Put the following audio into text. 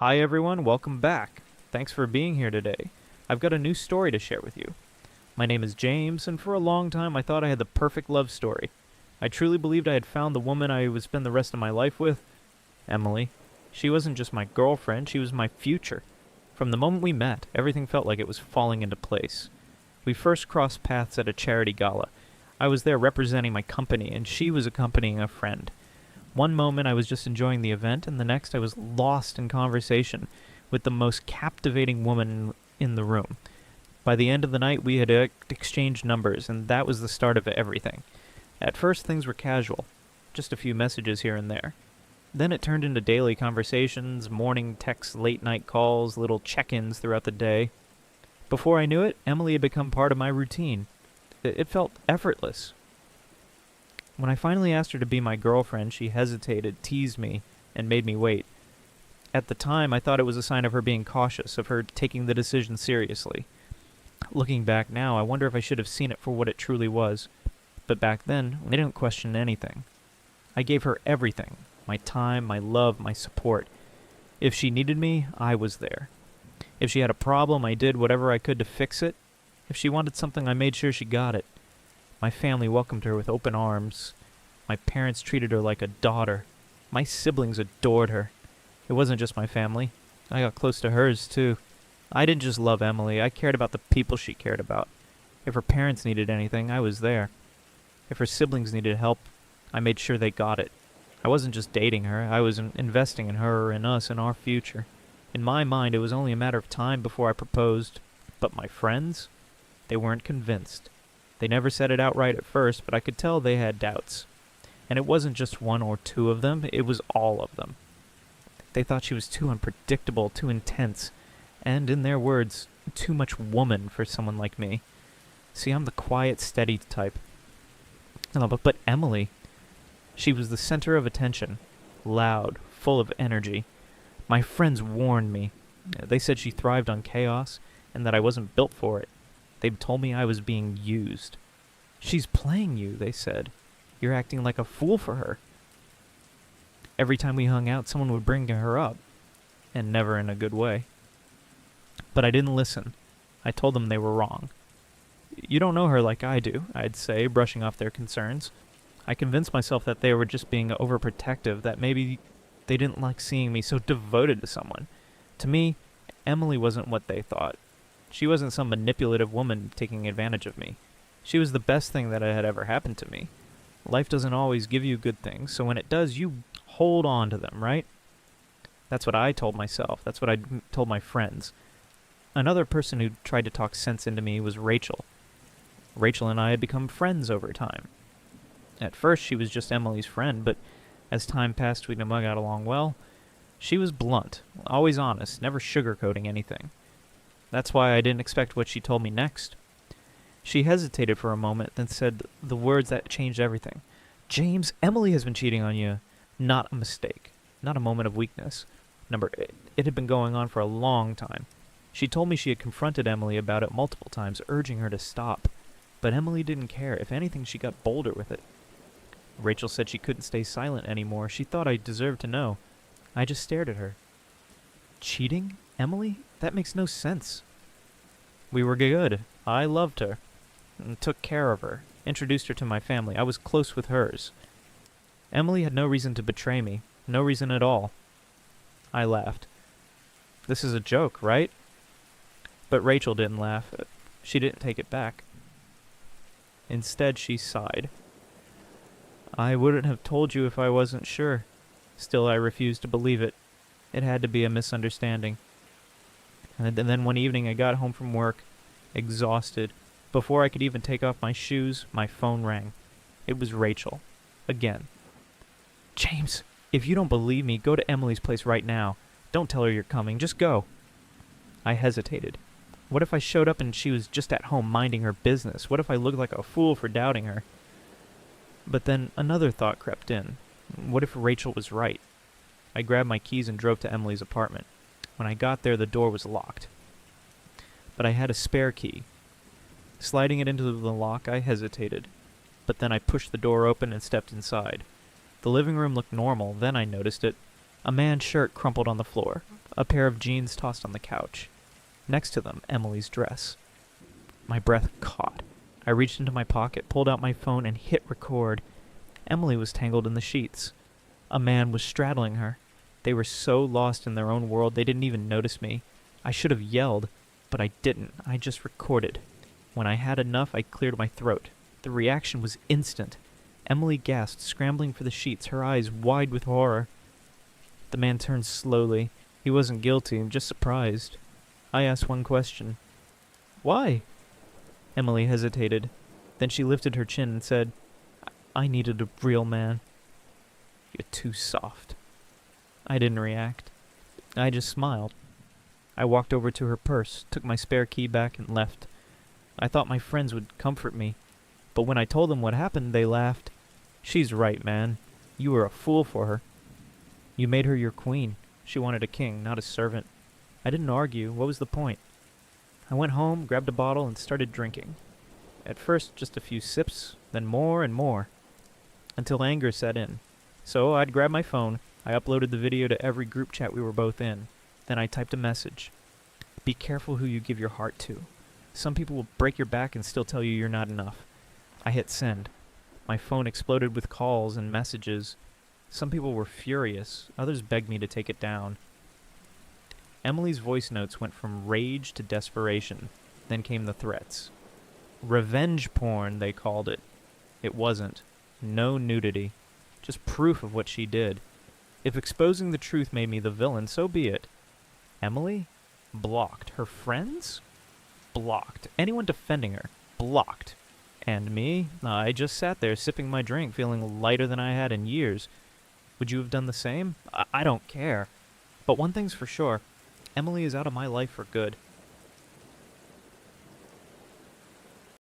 Hi everyone, welcome back. Thanks for being here today. I've got a new story to share with you. My name is James, and for a long time I thought I had the perfect love story. I truly believed I had found the woman I would spend the rest of my life with, Emily. She wasn't just my girlfriend, she was my future. From the moment we met, everything felt like it was falling into place. We first crossed paths at a charity gala. I was there representing my company, and she was accompanying a friend. One moment I was just enjoying the event, and the next I was lost in conversation with the most captivating woman in the room. By the end of the night, we had exchanged numbers, and that was the start of everything. At first, things were casual, just a few messages here and there. Then it turned into daily conversations, morning texts, late-night calls, little check-ins throughout the day. Before I knew it, Emily had become part of my routine. It felt effortless. When I finally asked her to be my girlfriend, she hesitated, teased me, and made me wait. At the time, I thought it was a sign of her being cautious, of her taking the decision seriously. Looking back now, I wonder if I should have seen it for what it truly was. But back then, I didn't question anything. I gave her everything. My time, my love, my support. If she needed me, I was there. If she had a problem, I did whatever I could to fix it. If she wanted something, I made sure she got it. My family welcomed her with open arms. My parents treated her like a daughter. My siblings adored her. It wasn't just my family. I got close to hers, too. I didn't just love Emily. I cared about the people she cared about. If her parents needed anything, I was there. If her siblings needed help, I made sure they got it. I wasn't just dating her. I was investing in her and us and our future. In my mind, it was only a matter of time before I proposed. But my friends? They weren't convinced. They never said it outright at first, but I could tell they had doubts. And it wasn't just one or two of them, it was all of them. They thought she was too unpredictable, too intense, and, in their words, too much woman for someone like me. See, I'm the quiet, steady type. But Emily, she was the center of attention, loud, full of energy. My friends warned me. They said she thrived on chaos, and that I wasn't built for it. They told me I was being used. She's playing you, they said. You're acting like a fool for her. Every time we hung out, someone would bring her up, and never in a good way. But I didn't listen. I told them they were wrong. You don't know her like I do, I'd say, brushing off their concerns. I convinced myself that they were just being overprotective, that maybe they didn't like seeing me so devoted to someone. To me, Emily wasn't what they thought. She wasn't some manipulative woman taking advantage of me. She was the best thing that had ever happened to me. Life doesn't always give you good things, so when it does, you hold on to them, right? That's what I told myself. That's what I told my friends. Another person who tried to talk sense into me was Rachel. Rachel and I had become friends over time. At first, she was just Emily's friend, but as time passed, we got along well. She was blunt, always honest, never sugarcoating anything. That's why I didn't expect what she told me next. She hesitated for a moment, then said the words that changed everything. James, Emily has been cheating on you. Not a mistake. Not a moment of weakness. It had been going on for a long time. She told me she had confronted Emily about it multiple times, urging her to stop. But Emily didn't care. If anything, she got bolder with it. Rachel said she couldn't stay silent anymore. She thought I deserved to know. I just stared at her. Cheating? Emily? That makes no sense. We were good. I loved her. And took care of her. Introduced her to my family. I was close with hers. Emily had no reason to betray me. No reason at all. I laughed. This is a joke, right? But Rachel didn't laugh. She didn't take it back. Instead, she sighed. I wouldn't have told you if I wasn't sure. Still, I refused to believe it. It had to be a misunderstanding. And then one evening I got home from work, exhausted. Before I could even take off my shoes, my phone rang. It was Rachel. Again. James, if you don't believe me, go to Emily's place right now. Don't tell her you're coming. Just go. I hesitated. What if I showed up and she was just at home minding her business? What if I looked like a fool for doubting her? But then another thought crept in. What if Rachel was right? I grabbed my keys and drove to Emily's apartment. When I got there, the door was locked. But I had a spare key. Sliding it into the lock, I hesitated. But then I pushed the door open and stepped inside. The living room looked normal, then I noticed it. A man's shirt crumpled on the floor, a pair of jeans tossed on the couch. Next to them, Emily's dress. My breath caught. I reached into my pocket, pulled out my phone, and hit record. Emily was tangled in the sheets. A man was straddling her. They were so lost in their own world they didn't even notice me. I should have yelled, but I didn't. I just recorded. When I had enough, I cleared my throat. The reaction was instant. Emily gasped, scrambling for the sheets, her eyes wide with horror. The man turned slowly. He wasn't guilty, just surprised. I asked one question. "Why?" Emily hesitated. Then she lifted her chin and said, "I needed a real man." "You're too soft." I didn't react. I just smiled. I walked over to her purse, took my spare key back, and left. I thought my friends would comfort me, but when I told them what happened, they laughed. "She's right, man. You were a fool for her. You made her your queen. She wanted a king, not a servant." I didn't argue. What was the point? I went home, grabbed a bottle, and started drinking. At first, just a few sips, then more and more, until anger set in. So I'd grab my phone. I uploaded the video to every group chat we were both in. Then I typed a message. "Be careful who you give your heart to. Some people will break your back and still tell you you're not enough." I hit send. My phone exploded with calls and messages. Some people were furious. Others begged me to take it down. Emily's voice notes went from rage to desperation. Then came the threats. Revenge porn, they called it. It wasn't. No nudity. Just proof of what she did. If exposing the truth made me the villain, so be it. Emily? Blocked. Her friends? Blocked. Anyone defending her? Blocked. And me? I just sat there sipping my drink, feeling lighter than I had in years. Would you have done the same? I don't care. But one thing's for sure. Emily is out of my life for good.